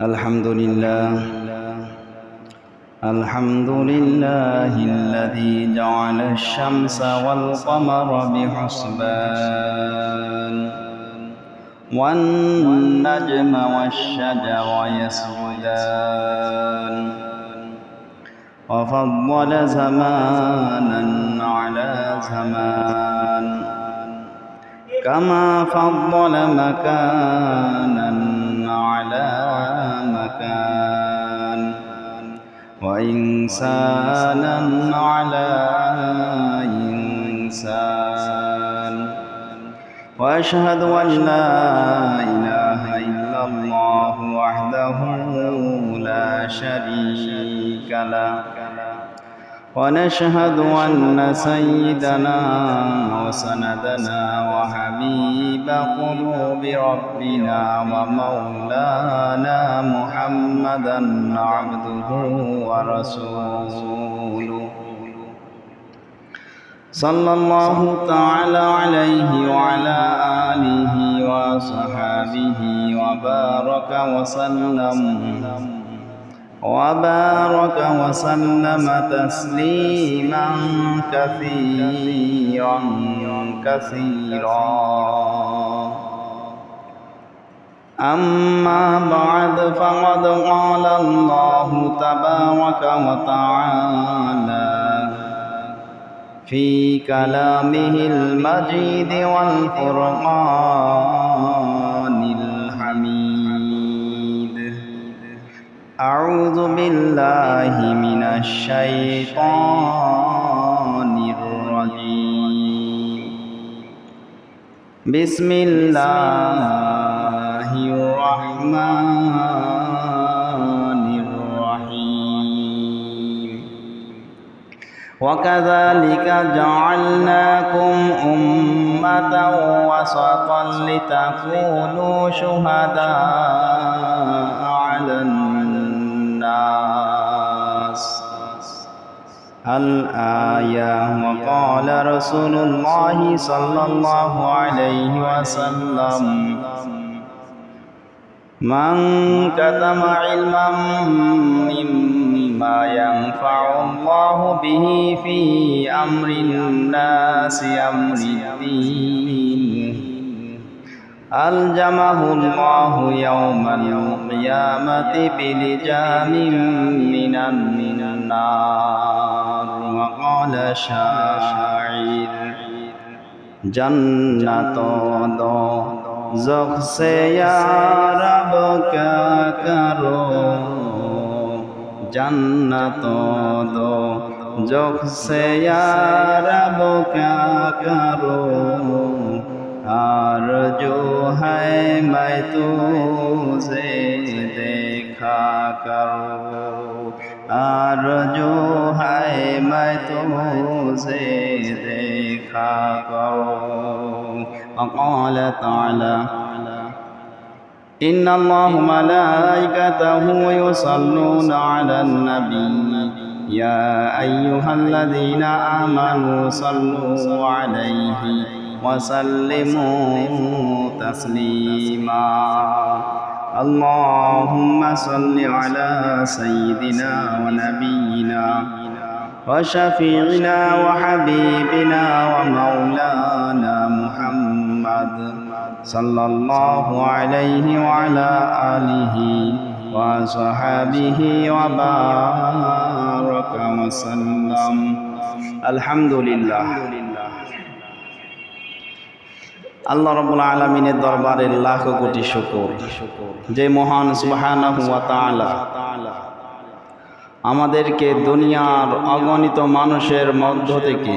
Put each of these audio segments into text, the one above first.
الحمد لله الذي جعل الشمس والقمر بحسبان والنجم والشجر يسجدان وفضل زمانا على زمان كما فضل مكانا على مكان وإنسانا على إنسان وأشهد أن لا إله إلا الله وحده لا شريك له ونشهد أن سيدنا وسندنا وحبيب قلوب ربنا ومولانا محمدا عبده ورسوله صلى الله تعالى عليه وعلى آله وصحابه وبارك وسلم تسليما كثيرا أما بعد فقد قال الله تبارك وتعالى في كلامه المجيد والفرقان الحميد أعوذ بالله من الشيطان الرجيم بسم الله الرحمن الرحيم وكذلك جعلناكم أمة وسطا لتكونوا شهداء على الناس الآية وقال رسول الله صلى الله عليه وسلم من كتم علما مما ينفع الله به في أمر الناس أمر الدين ألجمه الله يوم القيامة بلجام من النار وقال شاعر جنة دو زخ سے یا رب کیا کرو جنت دو زخ سے یا رب کیا کرو आरज़ू है मैं तुझे देखा करूँ आरज़ू है मैं तुझे देखा करूँ وقال تعالى إن الله ملائكته يصلون على النبي يا أيها الذين آمنوا صلوا عليه وسلموا تسليما اللهم صل على سيدنا ونبينا وشفيعنا وحبيبنا ومولانا محمد صلى الله عليه وعلى آله وصحابه وبارك وسلم الحمد لله আল্লাহ রাব্বুল আলামিনের দরবারে লাখ কোটি শুকর যে মহান সুবহানাহু ওয়া তাআলা আমাদেরকে দুনিয়ার অগণিত মানুষের মধ্য থেকে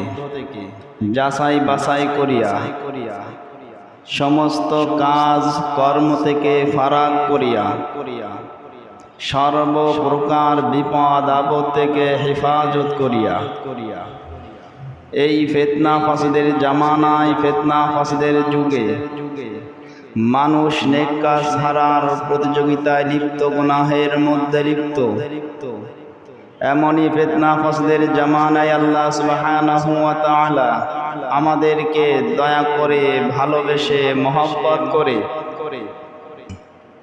যাচাই বাছাই করিয়া সমস্ত কাজ কর্ম থেকে ফারাক করিয়া সর্বপ্রকার বিপদ আপদ থেকে হেফাজত করিয়া এই ফিতনা ফাসাদের জামানায় ফিতনা ফাসাদের যুগে মানুষ নেক কাজ ছাড়ার প্রতিযোগিতায় লিপ্ত গুনাহের মধ্যে লিপ্ত এমনই ফিতনা ফাসাদের জামানায় আল্লাহ সুবহানাহু ওয়া তাআলা আমাদেরকে দয়া করে ভালোবেসে মহব্বত করে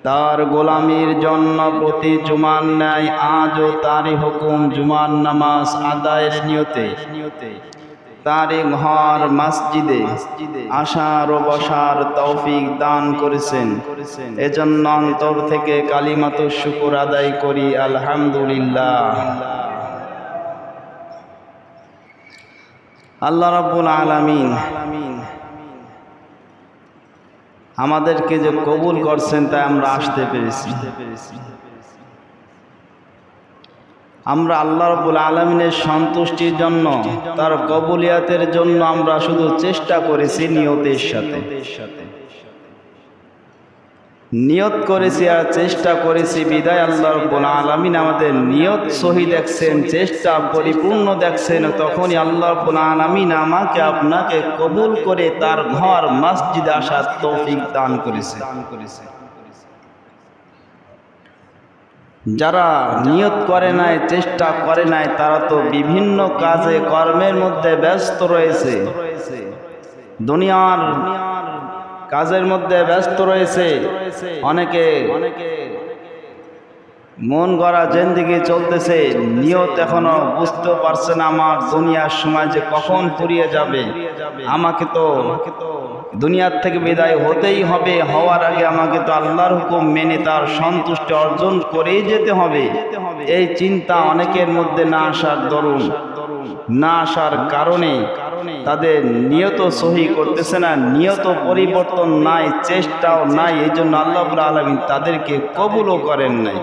তার গোলামির জন্য প্রতি জুমার ন্যায় আজও তারই হুকুম জুমার নামাজ আদায়ের নিয়তে তারই ঘর মসজিদে আসার ও বসার তৌফিক দান করেছেন। এজন্য অন্তর থেকে কালিমাতুশ শুকর আদায় করি আলহামদুলিল্লাহ। আল্লাহ রাব্বুল আলামিন আমাদেরকে যে কবুল করছেন তাই আমরা আসতে পেরেছি। আমরা আল্লাহ রাব্বুল আলামিনের সন্তুষ্টির জন্য, তার কবুলিয়াতের জন্য আমরা শুধু চেষ্টা করেছি নিয়তের সাথে, নিয়ত করেছি আর চেষ্টা করেছি বিদায় আল্লাহ রাব্বুল আলামিন আমাদের নিয়ত সহি দেখছেন, চেষ্টা পরিপূর্ণ দেখছেন। তখনই আল্লাহ রাব্বুল আলামিন আমাকে আপনাকে কবুল করে তার ঘর মসজিদে আসার তৌফিক দান করেছে। যারা নিয়ত করে নাই, চেষ্টা করে নাই, তারা তো বিভিন্ন কাজে কর্মের মধ্যে ব্যস্ত রয়েছে, দুনিয়ার কাজের মধ্যে ব্যস্ত রয়েছে। অনেকে মন গড়া জিন্দেগি চলতেছে, নিয়ত এখনো বুঝতে পারছে না আমার দুনিয়ার সময় যে কখন ফুরিয়ে যাবে। আমাকে তো দুনিয়ার থেকে বিদায় হতেই হবে, হওয়ার আগে আমাকে তো আল্লাহর হুকুম মেনে তার সন্তুষ্টি অর্জন করেই যেতে হবে। এই চিন্তা অনেকের মধ্যে না আসার দরুন, না আসার কারণে তাদের নিয়ত সহি করতেছে না, নিয়ত পরিবর্তন নাই, চেষ্টাও নাই। এই জন্য আল্লাহ রাব্বুল আলামিন তাদেরকে কবুলও করেন নাই।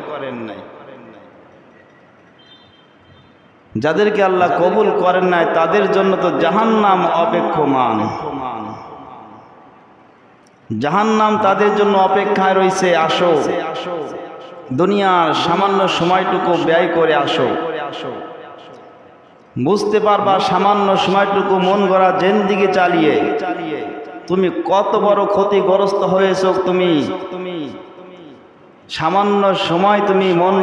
যাদেরকে আল্লাহ কবুল করেন নাই তাদের জন্য তো জাহান্নাম অপেক্ষমান, জাহান্নাম তাদের জন্য অপেক্ষায় রয়েছে। আসো, দুনিয়ার সামান্য সময়টুকু ব্যয় করে আসো, বুঝতে পারবা সামান্য সময়টুকু মন গড়া জিন্দেগি চালিয়ে তুমি কত বড় ক্ষতিগ্রস্ত হয়েছো। তুমি সামান্য সময় তুমি মন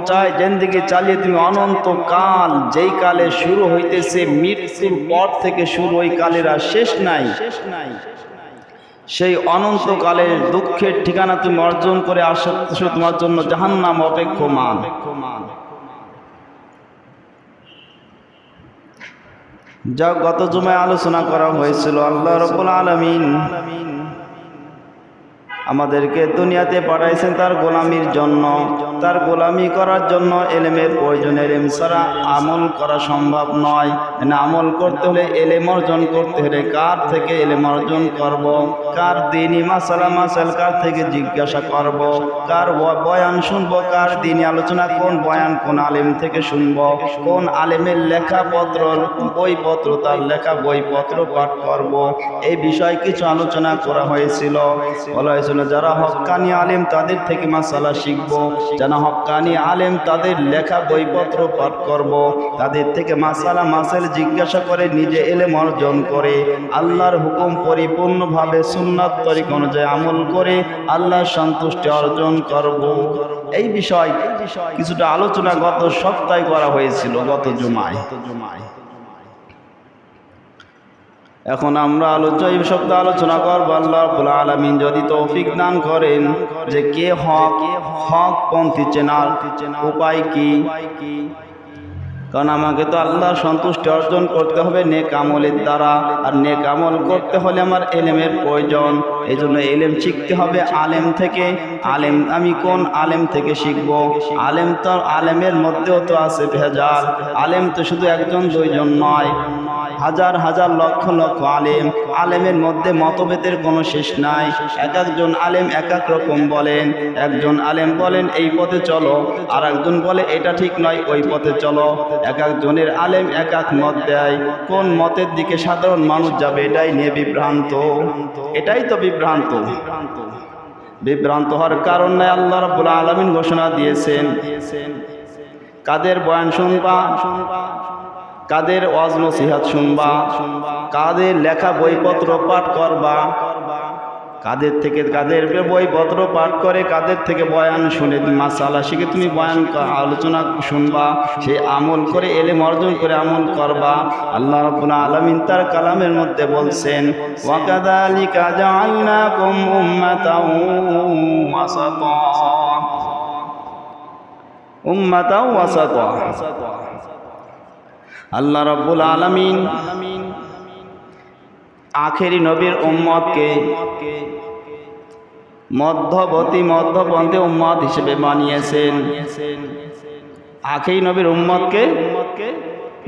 চায় জিন্দেগি চালিয়ে তুমি অনন্ত কাল, যেই কালে শুরু হইতেছে মৃত্যুর পর থেকে শুরু, ওই কালের আর শেষ নাই। সেই অনন্তকালের দুঃখের ঠিকানা তুমি অর্জন করে আসো, তোমার জন্য জাহান্নাম অপেক্ষমান। যা গত জুমায় আলোচনা করা হয়েছিল, আল্লাহ রাব্বুল আলামিন আমাদেরকে দুনিয়াতে পাঠাইছেন তার গোলামির জন্য, তার গোলামি করার জন্য এলেমের প্রয়োজন। এলেম ছাড়া আমল করা সম্ভব নয়। আমল করতে হলে এলেম অর্জন করতে হলে কার থেকে এলেম অর্জন করব, কার দ্বীনি মাসালা মাসাইল কার থেকে জিজ্ঞাসা করব, কার বয়ান শুনবো, কার দ্বীনি আলোচনা কোন বয়ান কোন আলেম থেকে শুনব, কোন আলেমের লেখাপত্র বইপত্র তার লেখা বইপত্র পাঠ করব। এই বিষয়ে কিছু আলোচনা করা হয়েছিল। বলা হয়েছিল যারা হক্কানি আলেম তাদের থেকে মাসালা শিখব, যারা হক্কানি আলেম তাদের লেখা বইপত্র পাঠ করব, তাদের থেকে মাসালা মাসাইল জিজ্ঞাসা করে নিজে এলেম অর্জন করে আল্লাহর হুকুম পরিপূর্ণভাবে সুন্নাত তরিকা অনুযায়ী আমল করে আল্লাহর সন্তুষ্টি অর্জন করব। এই বিষয় কিছুটা আলোচনা গত সপ্তাহে করা হয়েছিল, গত জুমায়। এখন আমরা এই সপ্তাহে আলোচনা করব আল্লাহ রাব্বুল আলামিন যদি তৌফিক দান করেন যে কে হক পন্থী চেনার উপায় কি। কারণ আমাকে তো আল্লাহর সন্তুষ্টি অর্জন করতে হবে নেক আমলের দ্বারা, আর নেক আমল করতে হলে আমার এলেমের প্রয়োজন। এই জন্য এলেম শিখতে হবে আলেম থেকে। আলেম আমি কোন আলেম থেকে শিখব? আলেম তো আলেমের মধ্যেও তো আছে ভেজাল। আলেম তো শুধু একজন দুইজন নয়, হাজার হাজার লক্ষ লক্ষ আলেম। আলেমের মধ্যে মতভেদের কোনো শেষ নাই। এক একজন আলেম এক এক রকম বলেন। একজন আলেম বলেন এই পথে চলো, আর একজন বলে এটা ঠিক নয়, ওই পথে চলো। এক একজনের আলেম এক এক মত দেয়। কোন মতের দিকে সাধারণ মানুষ যাবে এটাই নিয়ে বিভ্রান্ত। এটাই তো বিভ্রান্ত। বিভ্রান্ত হওয়ার কারণ নাই। আল্লাহ রাব্বুল আলামিন ঘোষণা দিয়েছেন কাদের বয়ান শুনবা, কাদের ওয়াজ নসিহত শুনবা, কাদের লেখা বইপত্র পাঠ করবা, কাদের থেকে কাদের বইপত্র পাঠ করে, কাদের থেকে বয়ান শুনে মাসালা শিখে তুমি বয়ান আলোচনা শুনবা, সে আমল করে এলেম অর্জন করে আমল করবা। আল্লাহ রাব্বুল আলামিন তার কালামের মধ্যে বলছেন, ওয়া কাযালিকা জাআলনাকুম উম্মাতাও ওয়াসাতা, উম্মাতাও ওয়াসাতা। আল্লাহ রাব্বুল আলামিন আখেরি নবীর উম্মতকে মধ্যপন্থী উম্মত হিসেবে বানিয়েছেন। আখেরি নবীর উম্মতকে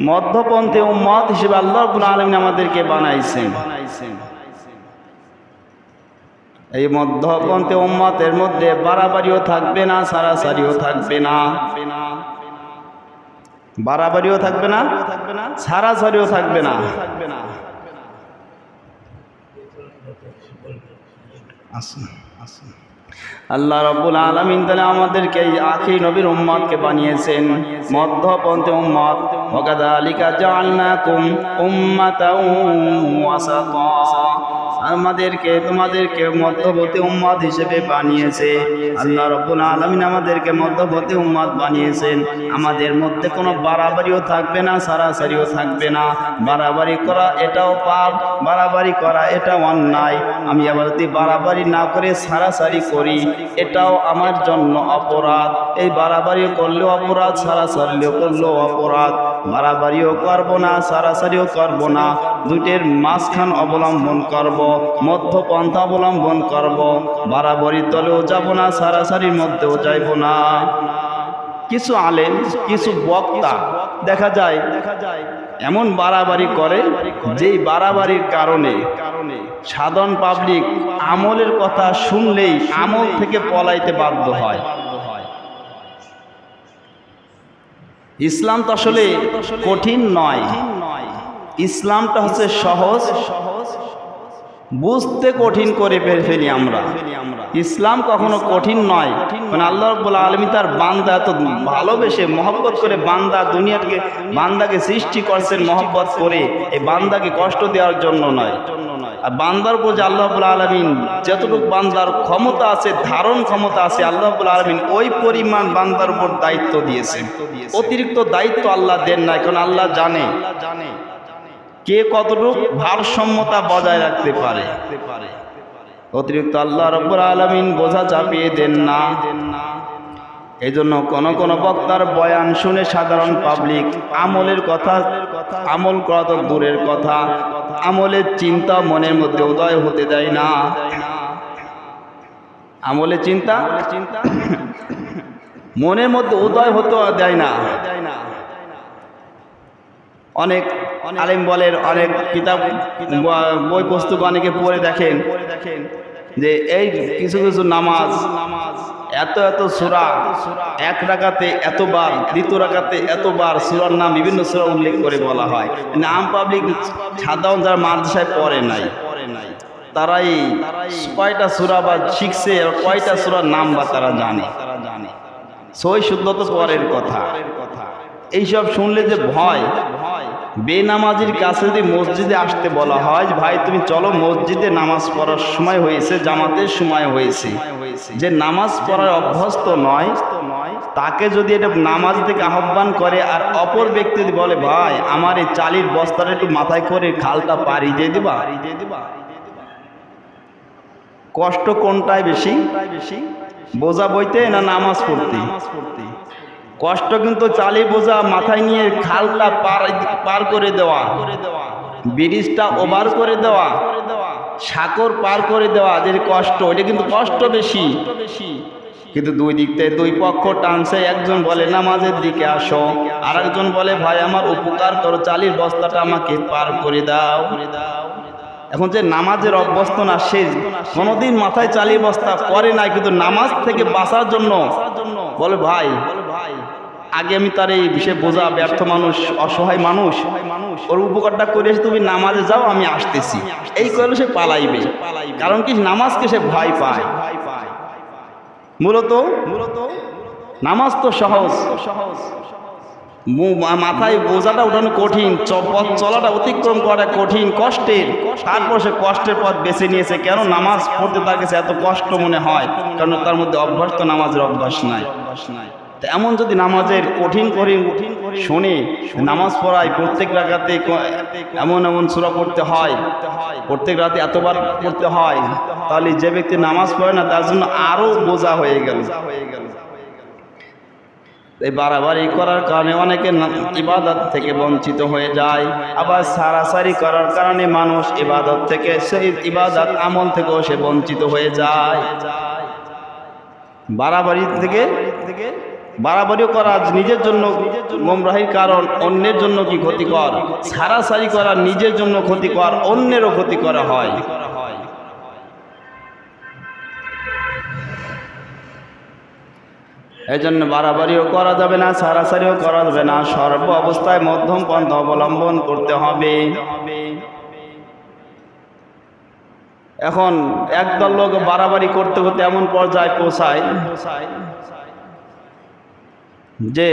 মধ্যপন্থী উম্মত হিসেবে আল্লাহ রাব্বুল আলামিন আমাদেরকে বানাইছেন। এই মধ্যপন্থী উম্মতের মধ্যে বাড়াবাড়িও থাকবে না, সারাসারিও থাকবে না। বাড়াবাড়িও থাকবে না, সারাসারিও থাকবে না। আল্লাহ রাব্বুল আলামিন তাআলা আমাদেরকে এই আখির নবীর উম্মতকে বানিয়েছেন মধ্যপন্থী উম্মত। ওয়া কাযালিকা জাআলনাকুম উম্মাতাও ওয়াসাতা, তোমাদেরকে মধ্যবর্তী উম্মত হিসেবে বানিয়েছে। আল্লাহ রাব্বুল আলামিন আমাদেরকে মধ্যবর্তী উম্মত বানিয়েছেন। আমাদের মধ্যে কোনো বাড়াবাড়িও থাকবে না, সারাসারিও থাকবে না। বাড়াবাড়ি করা এটাও পাপ, বাড়াবাড়ি করা এটাও অন্যায়। আমি আবার যদি বাড়াবাড়ি না করে সারাসারি করি, এটাও আমার জন্য অপরাধ। এই বাড়াবাড়ি করলেও অপরাধ, সারাসারিও করলেও অপরাধ। বাড়াবাড়িও করব না, সারাসারিও করব না, দুইটার মাঝখান অবলম্বন করব, মধ্যপন্থা অবলম্বন করব। বাড়াবাড়ির তলেও যাব না, সারাসারির মধ্যেও যাইব না। কিছু আলেম, কিছু বক্তা দেখা যায় এমন বাড়াবাড়ি করে, যেই বাড়াবাড়ির কারণে সাধারণ পাবলিক আমলের কথা শুনলেই আমল থেকে পলাইতে বাধ্য হয়। ইসলাম তো আসলে কঠিন নয়, ইসলামটা হচ্ছে সহজ, বুঝতে কঠিন করে ফেলি আমরা। ইসলাম কখনো কঠিন নয়, মানে আল্লাহ রাব্বুল আলামিন তার বান্দা এত ভালোবেসে মহব্বত করে বান্দাকে সৃষ্টি করছেন মহব্বত করে, এই বান্দাকে কষ্ট দেওয়ার জন্য নয়। আর বান্দার উপর যে আল্লাহ রাব্বুল আলামিন যতটুকু বান্দার ক্ষমতা আছে, ধারণ ক্ষমতা আছে, আল্লাহ রাব্বুল আলামিন ওই পরিমাণ বান্দার উপর দায়িত্ব দিয়েছেন। অতিরিক্ত দায়িত্ব আল্লাহ দেন না, কারণ আল্লাহ জানে কে কতটুকু ভারসাম্যতা বজায় রাখতে পারে। অতিরিক্ত আল্লাহ রাব্বুল আলামিন বোঝা চাপিয়ে দেন না। এই জন্য কোন বক্তার বয়ান শুনে সাধারণ পাবলিক আমলের কথা, আমল করা তো দূরের কথা, আমলের চিন্তা মনের মধ্যে উদয় হতে দেয় না। আমলের চিন্তা মনের মধ্যে উদয় হতে দেয় না। অনেক আলেম বলেন, অনেক কিতাব বই পুস্তক অনেকে পড়ে দেখেন যে এই কিছু কিছু নামাজ এত সূরা, এক রাকাতে এতবার, দ্বিতীয় রাকাতে এতবার সূরার নাম বিভিন্ন সূরা উল্লেখ করে বলা হয়। নাম পাবলিক সাধারণ যারা মাদ্রাসায় পড়ে নাই, তারাই কয়টা সূরা বা শিখছে, কয়টা সূরার নাম বা তারা জানে। সই শুদ্ধ তো পরের কথা। এইসব শুনলে যে ভয়, বেনামাজির কাছে যদি মসজিদে আসতে বলা হয়, ভাই তুমি চলো মসজিদে নামাজ পড়ার সময় হয়েছে, জামাতের সময় হয়েছে, যে নামাজ পড়ার অভ্যস্ত নয় তাকে যদি এটা নামাজ থেকে আহ্বান করে, আর অপর ব্যক্তি যদি বলে ভাই আমার এই চালির বস্তাটা একটু মাথায় করে খালটা পাড়ি দিয়ে দিবা, কষ্ট কোনটাই বেশি? বোঝা বইতে না নামাজ পড়তে? কষ্ট কিন্তু চালি বোঝা মাথায় নিয়ে খালটা পার করে দেওয়া, ব্রিজটা ওভার করে দেওয়া, সাগর পার করে দেওয়া, যে কষ্ট, এটা কিন্তু কষ্ট বেশি। কিন্তু দুই দিক থেকে দুই পক্ষ টানছে। একজন বলে নামাজের দিকে আসো, আর একজন বলে ভাই আমার উপকার করো, চালির বস্তাটা আমাকে পার করে দাও। এখন যে নামাজের অভ্যস্ত না, সে কোনোদিন মাথায় চালিয়ে বস্তা করে নাই, কিন্তু নামাজ থেকে বাঁচার জন্য বলে ভাই আগে আমি তার এই বিষয়ে বোঝা, ব্যর্থ মানুষ, অসহায় মানুষ, ওর উপকারটা করে এসে তুমি নামাজে যাও, আমি আসতেছি, এই করলে সে পালাইবে। কারণ কি? নামাজকে সে ভয় পায়। মূলত নামাজ তো সহজ, মাথায় বোঝাটা উঠানো কঠিন, পথ চলাটা অতিক্রম করা কঠিন, কষ্টের। তারপর সে কষ্টের পথ বেছে নিয়েছে। কেন? নামাজ পড়তে তার কাছে এত কষ্ট মনে হয়, কারণ তার মধ্যে অভ্যাস তো নামাজের অভ্যাস নাই। এমন যদি নামাজের কঠিন শুনে নামাজ পড়ায়, প্রত্যেক রাকাতে এমন এমন সূরা পড়তে হয়, প্রত্যেক রাতে এতবার পড়তে হয়, তাহলে যে ব্যক্তি নামাজ পড়ে না তার জন্য আরো বোঝা হয়ে গেল। এই বাড়াবাড়ি করার কারণে অনেকে ইবাদত থেকে বঞ্চিত হয়ে যায়। আবার সারাসারি করার কারণে মানুষ ইবাদত থেকে, সেই ইবাদত আমল থেকেও সে বঞ্চিত হয়ে যায়। বাড়াবাড়িও করা নিজের জন্য গোমরাহির কারণ, অন্যের জন্য কি ক্ষতিকর। সারাসারি করা নিজের জন্য ক্ষতিকর, অন্যেরও ক্ষতি করা হয়। এই জন্য বাড়াবাড়িও করা যাবে না, সারাসারিও করা যাবে না। সর্ব অবস্থায় মধ্যম পন্থা অবলম্বন করতে হবে। এখন একদল লোক বাড়াবাড়ি করতে করতে এমন পর্যায়ে পৌঁছায় যে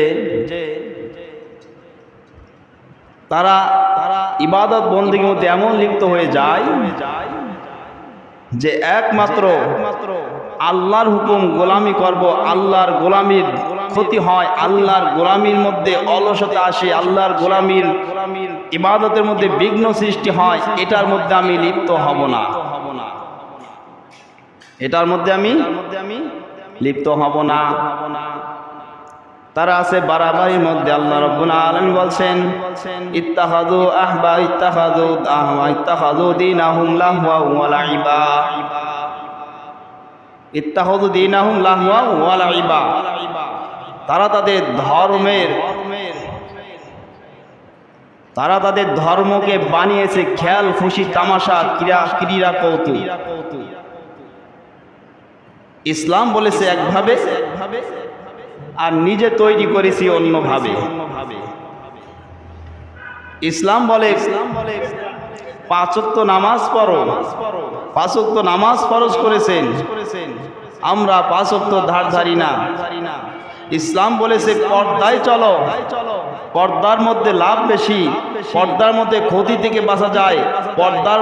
তারা ইবাদত বন্দেগীর মধ্যে এমন লিপ্ত হয়ে যায় যে একমাত্র আল্লাহর হুকুম গোলামি করব, আল্লাহর গোলামির ক্ষতি হয়, আল্লাহর গোলামির মধ্যে অলসতা আসে, আল্লাহর গোলামির ইবাদতের মধ্যে বিঘ্ন সৃষ্টি হয়, এটার মধ্যে আমি লিপ্ত হব না, এটার মধ্যে আমি লিপ্ত হব না। তারা আছে বাড়াবাড়ির মধ্যে। আল্লাহ রাব্বুল আলামিন বলছেন, ইত্তাখাযু দীনাহুম লাহওয়া ওয়া লাইবা, ইত্তাখাযু দীনাহুম লাহওয়া ওয়া লাইবা। তারা তাদের ধর্মকে বানিয়েছে খেয়াল খুশি, তামাশা, ক্রীড়া কৌতুক। ইসলাম বলেছে একভাবে, আর নিজে তৈরি করেছি অন্যভাবে। ইসলাম বলে 5 ওয়াক্ত নামাজ পড়ো, 5 ওয়াক্ত নামাজ ফরজ করেছেন, আমরা 5 ওয়াক্ত ধারি না। ইসলাম বলেছে পর্দায় চলো, পর্দার মধ্যে লাভ বেশি, পর্দার মধ্যে ক্ষতি থেকে বাঁচা যায়, পর্দার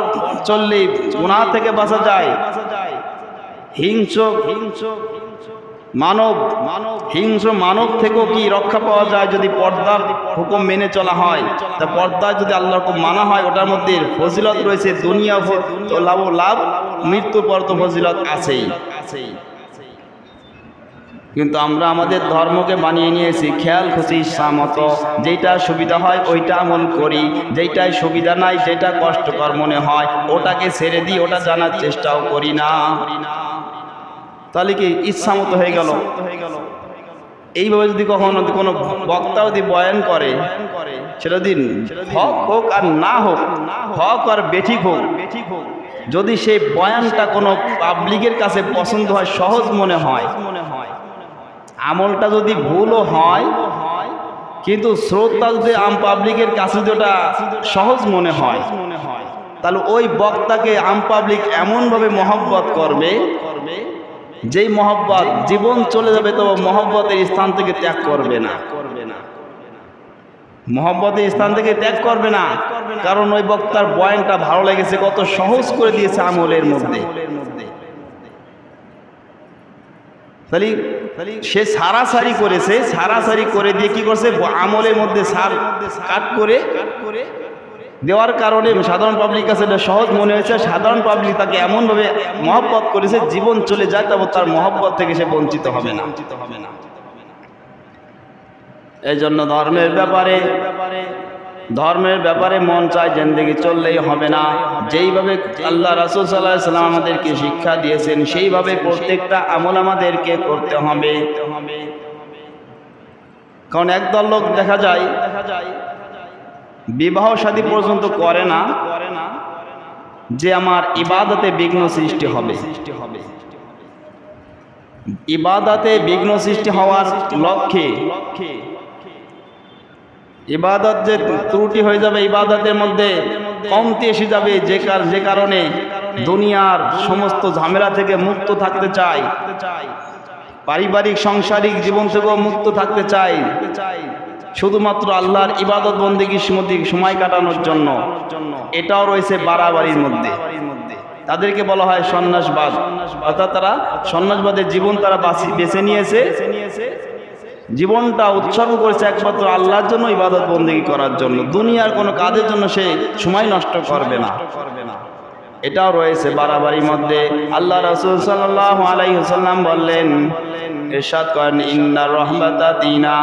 চললে গুনাহ থেকে বাঁচা যায়। হিংস্র মানব থেকেও কি রক্ষা পাওয়া যায় যদি পর্দার হুকুম মেনে চলা হয়। তা পর্দা যদি আল্লাহর হুকুম মানা হয়, ওটার মধ্যে ফজিলত রয়েছে, দুনিয়া লাভ, মৃত্যুর পর তো ফজিলত আছেই। কিন্তু আমরা আমাদের ধর্মকে বানিয়ে নিয়েছি খেয়াল খুশি ইচ্ছামতো, যেটা সুবিধা হয় ওইটা আমল করি, যেটাই সুবিধা নাই, যেটা কষ্টকর মনে হয় ওটাকে ছেড়ে দিই, ওটা জানার চেষ্টাও করি না। তাহলে কি ইচ্ছা মতো হয়ে গেল। এইভাবে যদি কখনো কোনো বক্তা যদি বয়ান করে, সেটা দিন হক হোক আর না হোক, হক আর বেঠিক হোক, যদি সেই বয়ানটা কোনো পাবলিকের কাছে পছন্দ হয়, সহজ মনে হয়, আমলটা যদি ভুলও হয়, কিন্তু শ্রোতা যদি পাবলিকের কাছে যদি ওটা সহজ মনে হয়, তাহলে ওই বক্তাকে পাবলিক এমনভাবে মহব্বত করবে, যেই মহব্বত জীবন চলে যাবে তো মহব্বতের স্থান থেকে ত্যাগ করবে না, মহব্বতের স্থান থেকে ত্যাগ করবে না। কারণ ওই বক্তার বয়ানটা ভালো লেগেছে, কত সহজ করে দিয়েছে আমলের মধ্যে। তাহলে সে সারাসারি করেছে, সারাসারি করে দিয়ে কি করছে, আমলের মধ্যে সার কাট করে দেওয়ার কারণে সাধারণ পাবলিক কাছে সহজ মনে হয়েছে। সাধারণ পাবলিক তাকে এমনভাবে মহব্বত করেছে, জীবন চলে যায় তবে তার মহব্বত থেকে সে বঞ্চিত হবে না। এই জন্য ধর্মের ব্যাপারে মন চায় জিন্দেগি চললেই হবে না। যেইভাবে আল্লাহ রাসূল সাল্লাল্লাহু আলাইহি ওয়াসাল্লাম আমাদেরকে শিক্ষা দিয়েছেন, সেইভাবে প্রত্যেকটা আমল আমাদেরকে করতে হবে। কারণ একদল লোক দেখা যায় বিবাহ শাদী পর্যন্ত করে না, যে আমার ইবাদতে বিঘ্ন সৃষ্টি হবে। ইবাদতে বিঘ্ন সৃষ্টি হওয়ার লক্ষ্যে ইবাদত যে ত্রুটি হয়ে যাবে, ইবাদতের মধ্যে কমতি এসে যাবে, যে কারণে দুনিয়ার সমস্ত ঝামেলা থেকে মুক্ত থাকতে চাই, পারিবারিক সাংসারিক জীবন থেকেও মুক্ত থাকতে চাই, শুধুমাত্র আল্লাহর ইবাদত বন্দেগীর মধ্যে সময় কাটানোর জন্য, এটাও রয়েছে বাড়াবাড়ির মধ্যে। তাদেরকে বলা হয় সন্ন্যাসবাদ, অর্থাৎ তারা সন্ন্যাসবাদের জীবন তারা বেছে নিয়েছে, জীবনটা উৎসর্গ করেছে একমাত্র আল্লাহর জন্য, ইবাদত বন্দেগী করার জন্য। দুনিয়ার কোনো কাজের জন্য সে সময় নষ্ট করবে না, এটাও রয়েছে বাড়াবাড়ির মধ্যে। আল্লাহ রাসূল সাল্লাল্লাহু আলাইহি ওয়াসাল্লাম বললেন, ইরশাদ করেন, ইন্নার রাহমাতা দিনা।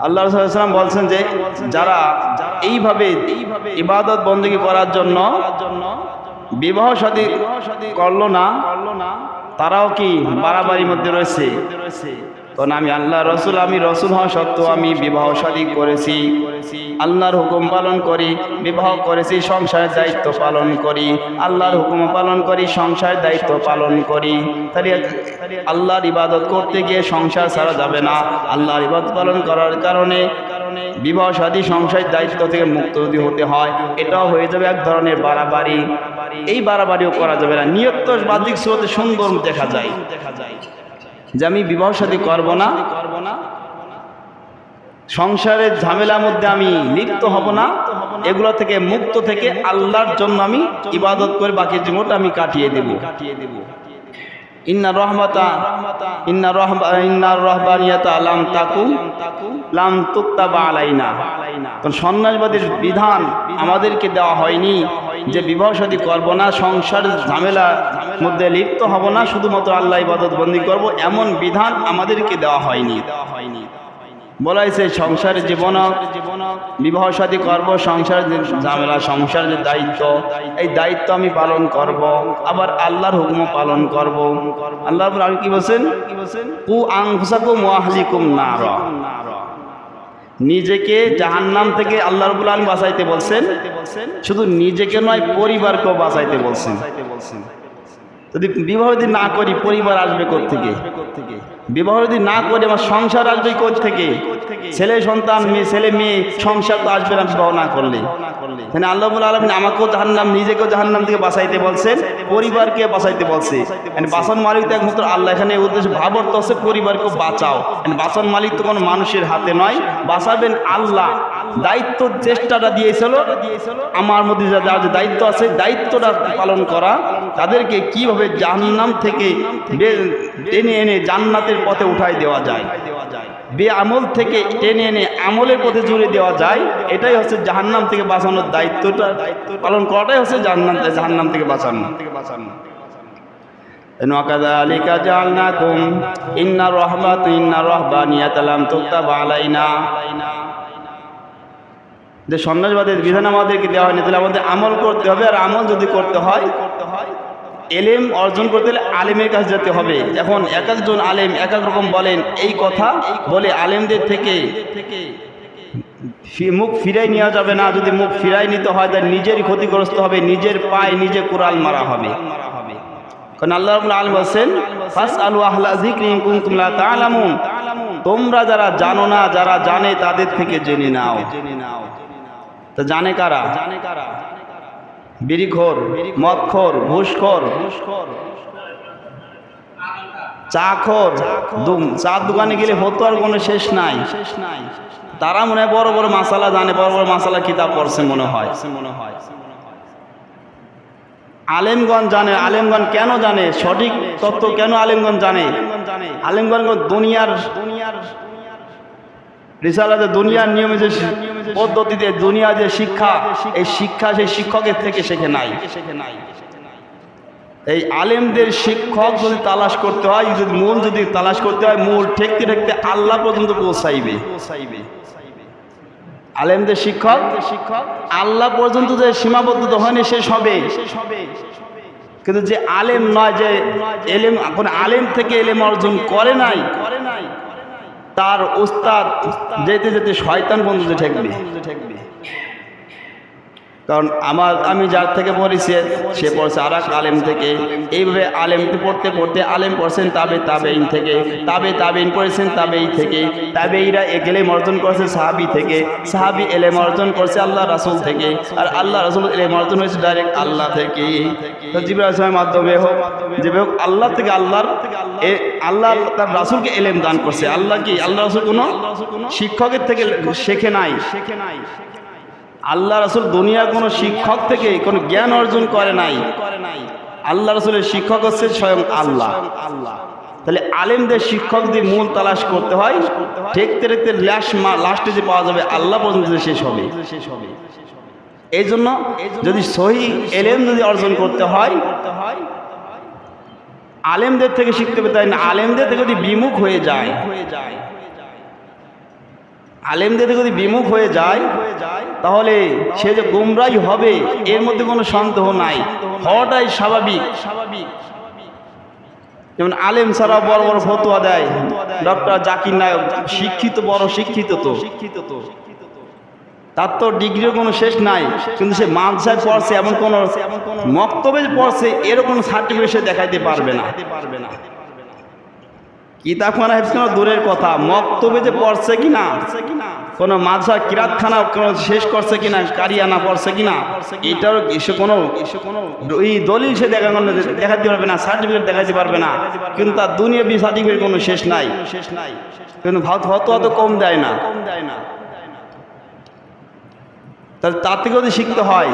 আল্লাহ রাসূল সাল্লাল্লাহু আলাইহি ওয়াসাল্লাম বলছেন যে যারা এইভাবে ইবাদত বন্দেগী করার জন্য বিবাহ শাদী করলো না, তারাও কি বাড়াবাড়ির মধ্যে রয়েছে। কারণ আমি আল্লাহ রসুল, আমি রসুল হওয়া সত্ত্বেও আমি বিবাহ শাদী করেছি, আল্লাহর হুকুম পালন করি, বিবাহ করেছি, সংসারের দায়িত্ব পালন করি, আল্লাহর হুকুম পালন করি, সংসারের দায়িত্ব পালন করি। তাহলে আল্লাহর ইবাদত করতে গিয়ে সংসার ছাড়া যাবে না। আল্লাহর ইবাদত পালন করার কারণে বিবাহ শাদী সংসারের দায়িত্ব থেকে মুক্ত যদি হতে হয়, এটাও হয়ে যাবে এক ধরনের বাড়াবাড়ি। এই বাড়াবাড়িও করা যাবে না। নিয়ত বাহ্যিক স্রোতে সুন্দর দেখা যায় যে আমি বিবাহ শাদী করব না, সংসারের ঝামেলার মধ্যে আমি লিপ্ত হব না, এগুলো থেকে মুক্ত থেকে আল্লাহর জন্য আমি ইবাদত করে বাকি জীবনটা আমি কাটিয়ে দেব। ইন্নার রাহবানিয়াতা লাম তুক্তাবা আলাইনা। কারণ সন্ন্যাসবাদের বিধান আমাদেরকে দেওয়া হয়নি যে বিবাহ শাদী করব না, সংসার ঝামেলার মধ্যে লিপ্ত হব না, শুধুমাত্র আল্লাহ ইবাদত বন্দি করব, এমন বিধান আমাদেরকে দেওয়া হয়নি। বলা হয়েছে সংসারের জীবন বিবাহ শাদী করব, সংসারের ঝামেলা, সংসারের দায়িত্ব, এই দায়িত্ব আমি পালন করব, আবার আল্লাহর হুকুম পালন করব। আল্লাহ আর কি বলছেন, কু আনফুসাকুম ওয়া আহলিকুম নার। নিজেকে জাহান্নাম থেকে আল্লাহ রাব্বুল আলামিন বাঁচাইতে বলছেন, শুধু নিজেকে নয় পরিবারকেও বাঁচাইতে বলছেন। যদি বিবাহ যদি না করি পরিবার আসবে কোত্থেকে? বিবাহ যদি না করি আমার সংসার আসবে কোত্থেকে? ছেলে সন্তান, ছেলে মেয়ে, সংসার তো আসবে না বিবাহ না করলে। তাহলে আল্লাহ রাব্বুল আলামিন আমাকেও জাহান্নাম, নিজেকেও জাহান্নাম থেকে বাঁচাইতে বলছেন, পরিবারকে বাঁচাইতে বলছে। বাঁচান মালিক তো একমাত্র আল্লাহ। এখানে উদ্দেশ্য ভাবর্থ হচ্ছে পরিবারকে বাঁচাও। বাঁচান মালিক তো কোনো মানুষের হাতে নয়, বাঁচাবেন আল্লাহ। দায়িত্ব চেষ্টাটা দিয়েছিল, আমার মধ্যে যার যে দায়িত্ব আছে দায়িত্বটা পালন করা, তাদেরকে কিভাবে জাহান্নাম থেকে টেনে এনে জান্নাতের পথে উঠাই দেওয়া যায়, বেআমল থেকে টেনে এনে আমলের পথে জুড়ে দেওয়া যায়। এটাই হচ্ছে জাহান্নাম থেকে বাঁচানোর দায়িত্বটা পালন করাটাই হচ্ছে জাহান্নাম থেকে বাঁচানো। ওয়াকাযালিকা জাআলনাকুম ইন্নার রাহবানিয়াতা লাম তুক্তাবা আলাইনা। যে সন্ন্যাসবাদের বিধান আমাদেরকে দেওয়া হয়নি, তাহলে আমাদের আমল করতে হবে। আর আমল যদি করতে হয়, এলেম অর্জন করতে হলে আলেমের কাছে যেতে হবে। এখন এক একজন আলেম এক এক রকম বলেন, এই কথা বলে আলেমদের থেকে মুখ ফিরাই নেওয়া যাবে না। যদি মুখ ফিরাই নিতে হয় তাহলে নিজেরই ক্ষতিগ্রস্ত হবে, নিজের পায়ে নিজে কুড়াল মারা হবে। কারণ আল্লাহ রাব্বুল আলামিন বলেন, ফাসআলু আহলা যিকরি ইন কুনতুম লা তা'লামুন। তোমরা যারা জানো না, যারা জানে তাদের থেকে জেনে নাও। তা জানে কারা? বিড়িখোর, মদখোর, ঘুষখোর, চাখোর। চা দোকানে গেলে হতো আর কোনো শেষ নাই। তারা মনে হয় বড় বড় মাসালা জানে, বড় বড় মাসালা কিতাব পড়ছে মনে হয়। আলেমগণ জানে। আলেমগণ কেন জানে? সঠিক তত্ত্ব কেন আলেমগণ জানে? আলেমগণ দুনিয়ার রিসালাতে, দুনিয়ার নিয়মে যে পদ্ধতিতে দুনিয়া যে শিক্ষা, এই শিক্ষা সেই শিক্ষকের থেকে শেখে নাই। এই আলেমদের শিক্ষক যদি তালাশ করতে হয়, যদি মূল যদি তালাশ করতে হয়, মূল ঠেকতে ঠেকতে আল্লাহ পর্যন্ত পৌঁছাইবে। আলেমদের শিক্ষক আল্লাহ পর্যন্ত যে সীমাবদ্ধ হয়নি শেষ হবে। কিন্তু যে আলেম নয়, যে এলেম এখন আলেম থেকে এলেম অর্জন করে নাই, তার উস্তাদ যেতে যেতে শয়তান বন্ধুতে ঠেকবে। কারণ আমি যার থেকে পড়েছি সে পড়ছে আর এক আলেম থেকে, এইভাবে আলেমকে পড়তে পড়তে আলেম পড়ছেন তাবেইন থেকে, তাবেইন পড়েছেন তাবেই থেকে, তাবেইরা এলেম অর্জন করছে সাহাবি থেকে, সাহাবি এলেম অর্জন করছে আল্লাহ রাসূল থেকে, আর আল্লাহ রাসূল এলেম অর্জন হয়েছে ডাইরেক্ট আল্লাহ থেকে। তো জিবরাইল আলাইহিস মাধ্যমে হোক যেভাবে হোক আল্লাহ থেকে আল্লাহ তার রাসূলকে এলেম দান করছে। আল্লাহ কি আল্লাহ রাসূল কোনো শিক্ষকের থেকে শেখে নাই। আল্লাহ রাসূল দুনিয়ার কোনো শিক্ষক থেকে কোনো জ্ঞান অর্জন করে নাই। আল্লাহ রাসূলের শিক্ষক হচ্ছে স্বয়ং আল্লাহ। তাহলে আলেমদের শিক্ষকদের মূল তালাশ করতে হয়, দেখতে দেখতে লাস্টে যে পাওয়া যাবে আল্লাহ পর্যন্ত শেষ হবে। এই জন্য যদি সহিহ এলেম যদি অর্জন করতে হয় আলেমদের থেকে শিখতে হবে, তাই না? আলেমদের থেকে যদি বিমুখ হয়ে যায়, আলেমদের থেকে যদি বিমুখ হয়ে যায় তাহলে সে যে গুমরাহী হবে এর মধ্যে কোনো সন্দেহ নাই, হওয়াটাই স্বাভাবিক। যেমন আলেম ছাড়া বড় বড় ফতোয়া দেয় ডক্টর জাকির নায়ক, শিক্ষিত বড় শিক্ষিত, তো তার তো ডিগ্রির কোনো শেষ নাই, কিন্তু সে মাদ্রাসায় পড়ছে এমন কোনো মক্তবে পড়ছে এরকম সার্টিফিকেট সে দেখাইতে পারবে না। কিতাবখানা হেফজ করা দূরের কথা, মক্তবে যে পড়ছে কিনা, কোনো মাদ্রাসা কিরাতখানা কোনো শেষ করছে কিনা, কারিয়ানা পড়ছে কিনা, এটারও এসে কোনো দলিল সে দেখাতে পারবে না, সার্টিফিকেট দেখাতে পারবে না, কিন্তু তার দুনিয়াবি সার্টিফিকেট কোনো শেষ নাই। কিন্তু ফতোয়া তো কম দেয় না। তাহলে তার থেকে যদি শিখতে হয়,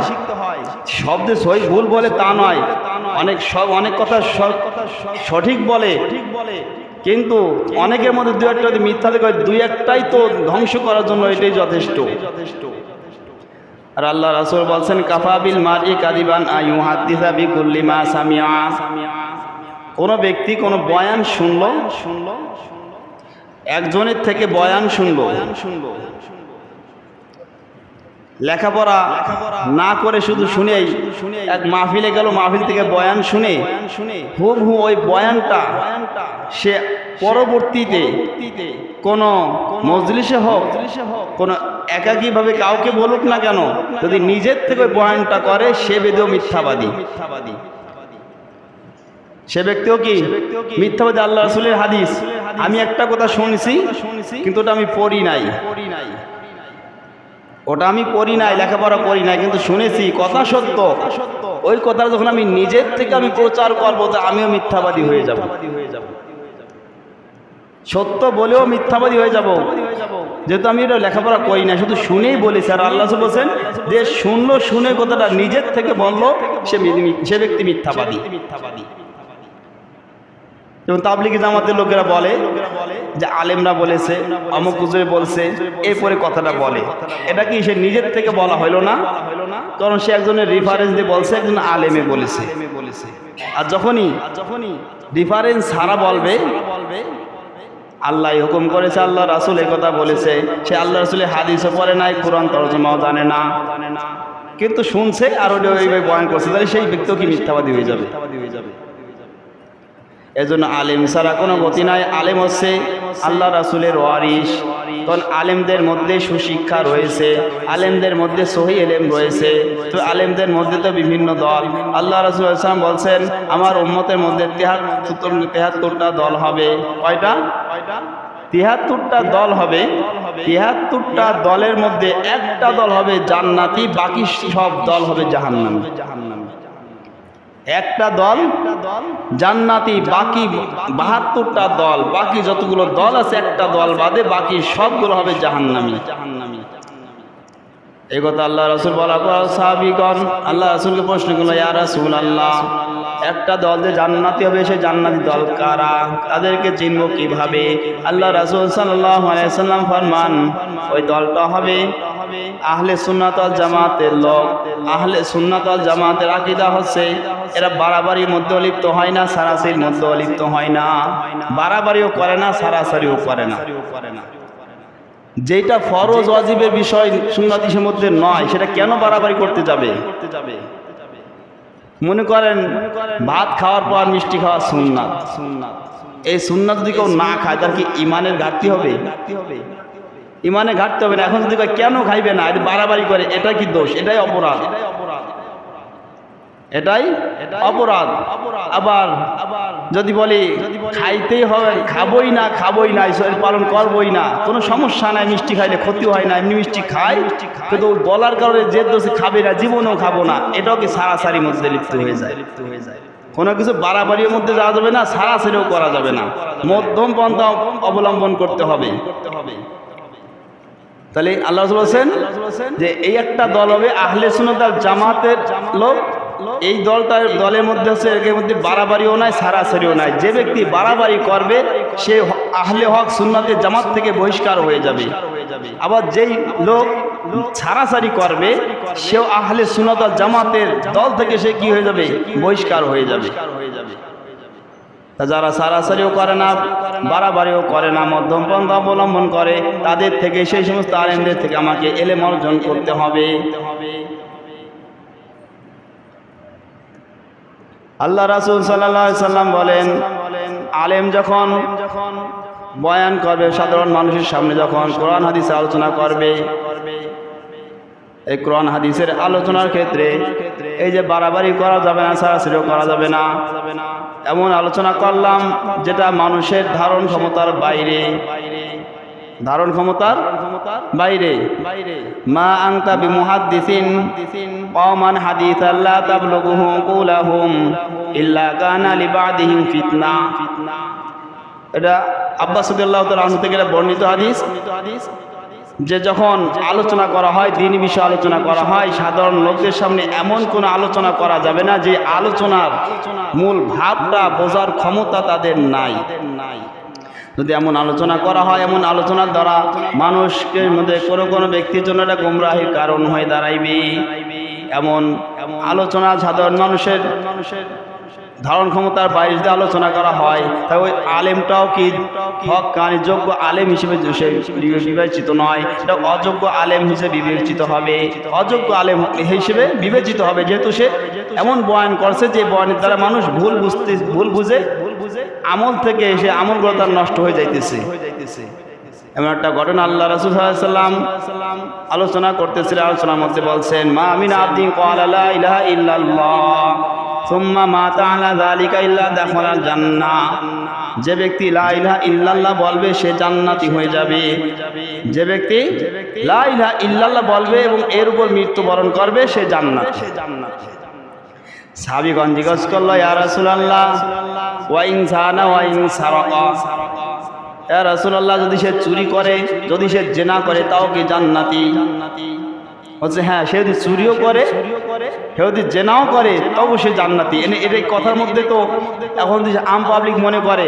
শব্দে সহি ভুল বলে তা নয়, অনেক কথা সঠিক বলে, কিন্তু অনেকের মধ্যে দুই একটা যদি মিথ্যা দেখে দুই একটাই তো ধ্বংস করার জন্য এটাই যথেষ্ট। আর আল্লাহ রাসূল বলছেন কাফা বিল মারই কাদিবান আইয়ুহাদ্দিসা বিকুল্লি মা সামিআ। কোনো ব্যক্তি কোনো বয়ান শুনলো, একজনের থেকে বয়ান শুনলো, লেখাপড়া না করে শুধু শুনেই এক মাহফিলে গেল, মাহফিল থেকে বয়ান শুনে হুবহু ওই বয়ানটা সে পরবর্তীতে কোনো মজলিসে হোক, কোনো একাকীভাবে কাউকে বলুক না কেন, যদি নিজের থেকে ওই বয়ানটা করে সে বেদেও মিথ্যাবাদী। সে ব্যক্তিও কি মিথ্যাবাদী। আল্লাহ রাসূলের হাদিস, আমি একটা কথা শুনছি কিন্তু ওটা আমি পড়ি নাই, লেখাপড়া করি নাই, কিন্তু শুনেছি কথা সত্য, ওই কথা যখন আমি নিজের থেকে আমি প্রচার করবো তো আমিও মিথ্যাবাদী হয়ে যাব, সত্য বলেও মিথ্যাবাদী হয়ে যাব, যেহেতু আমি এটা লেখাপড়া করি না, শুধু শুনেই বলেছি। আর আল্লাহ বলছেন যে শুনলো, শুনে কথাটা নিজের থেকে বললো, সে ব্যক্তি মিথ্যাবাদী। যেমন তাবলিগি জামাতের লোকেরা বলে যে আলেমরা বলেছে, অমুক হুজুর বলছে, এরপরে কথাটা বলে, এটা কি সে নিজের থেকে বলা হইল না? কারণ সে একজনের রেফারেন্স দিয়ে বলছে, একজন আলেমে বলেছে। আর যখনই রেফারেন্স ছাড়া বলবে আল্লাহ হুকুম করেছে, আল্লাহ রাসূল এই কথা বলেছে, সে আল্লাহ রাসূলের হাদিসও পড়ে নাই, কোরআন তরজমাও জানে না, কিন্তু শুনছে আর ওইটা ওইভাবে বয়ান করছে, তাহলে সেই ব্যক্তিও কি মিথ্যাবাদী হয়ে যাবে। এজন্য আলেম ছাড়া কোনো গতি নাই। আলেম হচ্ছে আল্লাহ রাসূলের ওয়ারিস। কারণ আলেমদের মধ্যে সুশিক্ষা রয়েছে, আলেমদের মধ্যে সহিহ এলেম রয়েছে। তো আলেমদের মধ্যে তো বিভিন্ন দল। আল্লাহ রাসূল সাল্লাল্লাহু আলাইহি ওয়াসাল্লাম বলছেন আমার উম্মতের মধ্যে 73টা দল হবে। কয়টা? 73টা দল হবে। 73টা দলের মধ্যে একটা দল হবে জান্নাতি, বাকি সব দল হবে জাহান্নামী। একটা দল জান্নাতি, বাকি 72টা দল, বাকি যতগুলো দল আছে একটা দল বাদে বাকি সবগুলো হবে জাহান্নামী। এই কথা আল্লাহ রাসূল বলার পর সাহাবীগণ আল্লাহ রাসূলকে প্রশ্ন করলো, ইয়া রাসূলুল্লাহ, একটা দল যে জান্নাতি হবে, সে জান্নাতি দল কারা? তাদেরকে চিনব কিভাবে? আল্লাহ রাসূল সাল্লাল্লাহু আলাইহি ওয়াসাল্লাম ফরমান, ওই দলটা হবে আহলে সুন্নাত ওয়াল জামাতের লোক। আহলে সুন্নাত ওয়াল জামাতের আকীদা হচ্ছে এরা বাড়াবাড়ির মধ্যে লিপ্ত হয় না, সারাসারির মধ্যে লিপ্ত হয় না, বাড়াবাড়িও করে না, সারাসারিও করে না। যেটা ফরজ ওয়াজিবের বিষয় সুন্নাতের মধ্যে নয়, সেটা কেন বাড়াবাড়ি করতে যাবে? মনে করেন ভাত খাওয়ার পর মিষ্টি খাওয়া সুন্নাত, এই সুন্নাত যদি কেউ না খায় তার কি ইমানের ঘাটতি হবে? ইমানে ঘাটতে হবে না। এখন যদি কয় কেন খাইবে না, বাড়াবাড়ি করে, এটা কি দোষ? এটাই অপরাধ, এটাই অপরাধ। আবার যদি বলি খাইতেই হবে, খাবই না শরীর পালন করবই না, কোনো সমস্যা নাই, মিষ্টি খাইলে ক্ষতি হয় না, এমনি মিষ্টি খাই, কিন্তু বলার কারণে যে দোষে খাবে না, জীবনেও খাবো না, এটাও কি সারাসারির মধ্যে লিপ্ত হয়ে যায়। কোনো কিছু বাড়াবাড়ির মধ্যে যাওয়া যাবে না, সারাসারিও করা যাবে না, মধ্যম পন্থা অবলম্বন করতে হবে। তাহলে আল্লাহ রাসূল বলেছেন যে এই একটা দল হবে আহলে সুন্নাত ওয়াল জামাতের লোক। এই দলের মধ্যে হচ্ছে এর মধ্যে বাড়াবাড়িও নাই, সারাসারিও নাই। যে ব্যক্তি বাড়াবাড়ি করবে সে আহলে হক সুন্নাতের জামাত থেকে বহিষ্কার হয়ে যাবে। আবার যেই লোক সারাসারি করবে সেও আহলে সুন্নাত ওয়াল জামাতের দল থেকে সে কি হয়ে যাবে? বহিষ্কার হয়ে যাবে। যারা সারাসারিও করে না, বাড়াবাড়িও করে না, মধ্যম পন্থা অবলম্বন করে, তাদের থেকে, সেই সমস্ত আলেমদের থেকে আমাকে ইলম অর্জন করতে হবে। আল্লাহ রাসূল সাল্লাল্লাহু আলাইহি সাল্লাম বলেন, আলেম যখন বয়ান করবে, সাধারণ মানুষের সামনে যখন কোরআন হাদিসে আলোচনা করবে, এই কোরআন হাদিসের আলোচনার ক্ষেত্রে এই যে বাড়াবাড়ি করা যাবে না, সারাসারিও করা যাবে না, এমন আলোচনা করলাম যেটা মানুষের ধারণ ক্ষমতার বাইরে, ধারণ ক্ষমতার বাইরে। মা আনতা বিমুহাদ্দিসিন কওমান হাদিসান লা তাবলুগুহু কুলাহুম ইল্লা কানা লিবাদিহিম ফিতনা। এটা আব্বাস রাদিয়াল্লাহু তাআলা আনহু থেকে বর্ণিত হাদিস, যে যখন আলোচনা করা হয়, দ্বীনি বিষয়ে আলোচনা করা হয়, সাধারণ লোকদের সামনে এমন কোনো আলোচনা করা যাবে না যে আলোচনার মূল ভাবটা বোঝার ক্ষমতা তাদের নাই। যদি এমন আলোচনা করা হয়, এমন আলোচনার দ্বারা মানুষের মধ্যে কোনো ব্যক্তির জন্য এটা গোমরাহির কারণ হয়ে দাঁড়াইবে। এমন আলোচনা সাধারণ মানুষের ধারণ ক্ষমতার বাইরে যদি আলোচনা করা হয়, তাই ওই আলেমটাও কি হক কানি যোগ্য আলেম হিসেবে বিবেচিত নয়, এটা অযোগ্য আলেম হিসেবে বিবেচিত হবে, অযোগ্য আলেম হিসেবে বিবেচিত হবে, যেহেতু সে এমন বয়ান করছে যে বয়ানের দ্বারা মানুষ ভুল বুঝে আমল থেকে এসে আমলগুলো তার নষ্ট হয়ে যাইতেছে। এমন একটা ঘটনা আল্লাহ রাসূল সাল্লাল্লাহু আলাইহি ওয়াসাল্লাম আলোচনা করতেছিলেন। আলোচনার মধ্যে বলছেন, মা মিন আবদিন ক্বালা লা ইলাহা ইল্লাল্লাহ সুম্মা মাতা আলা যালিকা ইল্লা দাখালাল জান্নাহ। যে ব্যক্তি লা ইলাহা ইল্লাল্লাহ বলবে সে জান্নাতি হয়ে যাবে। যে ব্যক্তি লা ইলাহা ইল্লাল্লাহ বলবে এবং এর উপর মৃত্যুবরণ করবে সে জান্নাতি। সাহাবীগণ জিজ্ঞাসা করলো, ইয়া রাসূলুল্লাহ ওয়া ইন জানা ওয়া ইন সারাকা, ইয়া রাসূলুল্লাহ যদি সে চুরি করে, যদি সে জিনা করে, তাও কি জান্নাতি? বলছে হ্যাঁ, সে যদি চুরিও করে, সে যদি জেনাও করে, তবু সে জান্নাতি। এই কথার মধ্যে তো এখন আম পাবলিক মনে করে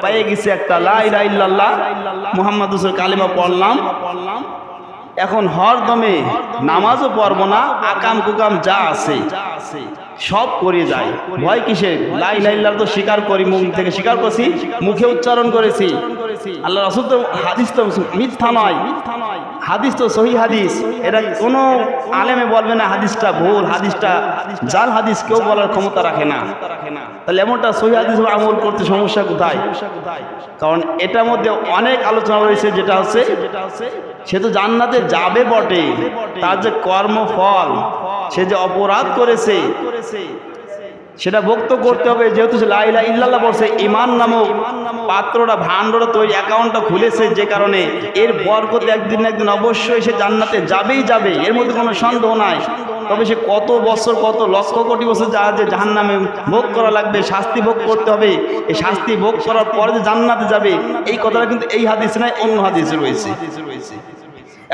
পেয়ে গেছে একটা লা ইলাহা ইল্লাল্লাহ মুহাম্মাদুর রাসূল কালিমা পড়লাম, এখন হরদমে নামাজও পড়বো না, আকাম কুকাম যা আছে সব করে যায়। ভয় কিসের? লা ইলাহা ইল্লাল্লাহ তো স্বীকার করি, মুখ থেকে স্বীকার করছি, মুখে উচ্চারণ করেছি। আল্লাহ রাসূল তো হাদিস তো মিথ্যা নয়, হাদিস তো সহি হাদিস। এটা কোনো আলেমে বলবে না হাদিসটা ভুল, হাদিসটা জাল হাদিস কেউ বলার ক্ষমতা রাখে না। তাহলে এমনটা সহি হাদিস আমল করতে সমস্যা কোথায়? কারণ এটার মধ্যে অনেক আলোচনা রয়েছে, যেটা হচ্ছে সে তো জান্নাতে যাবে বটে, তার যে কর্মফল, সে যে অপরাধ করেছে সেটা ভোক্ত করতে হবে। যেহেতু সে লা ইলাহা ইল্লাল্লাহ বলছে, ঈমান নামক পাত্রটা ভান্ডারটা তৈরি, অ্যাকাউন্টটা খুলেছে, যে কারণে এর বরকতে একদিন না একদিন অবশ্যই সে জান্নাতে যাবেই যাবে, এর মধ্যে কোনো সন্দেহ নাই। তবে সে কত বছর, কত লক্ষ কোটি বছর যা যে জাহান্নামে ভোগ করা লাগবে, শাস্তি ভোগ করতে হবে, এই শাস্তি ভোগ করার পরে যে জান্নাতে যাবে, এই কথাটা কিন্তু এই হাদিস নাই, অন্য হাদিসে রয়েছে।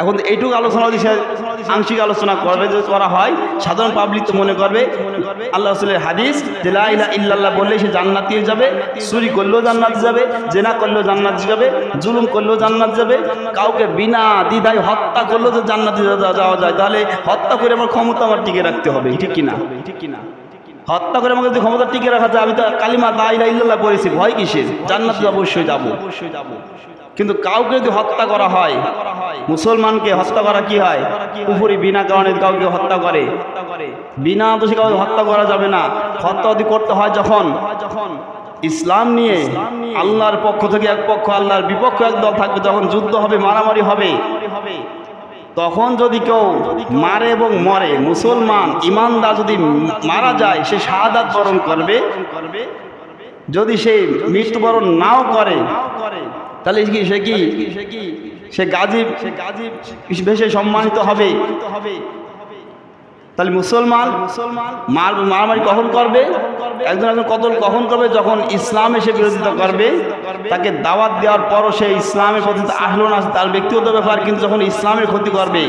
এখন এইটুকু আলোচনা যদি আংশিক আলোচনা করবে, যদি করা হয়, সাধারণ পাবলিক তো মনে করবে আল্লাহ রাসূলের হাদিস যে লা ইলাহা ইল্লাল্লাহ বললে সে জান্নাতি হয়ে যাবে, চুরি করলেও জান্নাতে যাবে, জেনা করলেও জান্নাতে যাবে, জুলুম করলেও জান্নাতে যাবে, কাউকে বিনা দ্বিধায় হত্যা করলেও যে জান্নাতে যাওয়া যায়। তাহলে হত্যা করে আমার ক্ষমতা আমার টিকে রাখতে হবে, ঠিক কিনা? হত্যা করে আমাকে যদি ক্ষমতা টিকে রাখা যায়, আমি তো কালিমা লা ইলাহা ইল্লাল্লাহ পড়েছি, ভয় কিসের? জান্নাতে অবশ্যই যাবো। কিন্তু কাউকে যদি হত্যা করা হয়, মুসলমানকে হত্যা করা কি হয়? কুফরি, বিনা কারণে কাউকে হত্যা করে, বিনা দোষে কাউকে হত্যা করা যাবে না। হত্যা যদি করতে হয় যখন ইসলাম নিয়ে আল্লাহর পক্ষ থেকে এক পক্ষ, আল্লাহর বিপক্ষ এক দল থাকবে, যখন যুদ্ধ হবে, মারামারি হবে, তখন যদি কেউ মারে এবং মরে, মুসলমান ইমানদার যদি মারা যায়, সে শাহাদাত বরণ করবে। যদি সে মৃত্যুবরণ নাও করে, তাহলে কি সে গাজী বেশে সম্মানিত হবে। তাহলে মুসলমান মারামারি কখন করবে, একজন কতল কখন করবে, যখন ইসলামে সে বিরোধিতা করবে, তাকে দাওয়াত দেওয়ার পরও সে ইসলামের প্রতি আহলো না, তার ব্যক্তিগত ব্যাপার, কিন্তু যখন ইসলামের ক্ষতি করবে,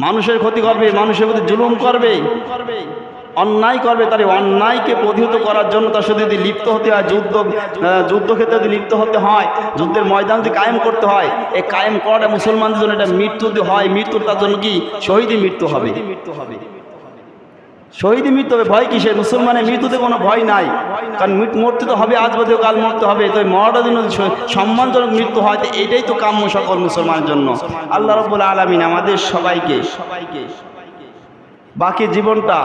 মানুষের ক্ষতি করবে, মানুষের প্রতি জুলুম করবে, অন্যায় করবে, তার অন্যায়কে প্রতিহত করার জন্য তার সাথে যদি লিপ্ত হতে হয়, যুদ্ধক্ষেত্রে যদি লিপ্ত হতে হয়, যুদ্ধের ময়দান যদি কায়েম করতে হয়, এই কায়েম করাটা মুসলমানদের জন্য এটা মৃত্যু যদি হয়, মৃত্যু তার জন্য কি শহীদই মৃত্যু হবে, শহীদই মৃত্যু হবে। ভয় কিসের? মুসলমানের মৃত্যুতে কোনো ভয় নাই, কারণ মরতে তো হবে, আজ বাদেও কাল মরতে হবে। তো মরাটার জন্য সম্মানজনক মৃত্যু হয়, তো এটাই তো কাম্য সকল মুসলমানের জন্য। আল্লাহ রাব্বুল আলামিন আমাদের সবাইকে বাকি জীবনটা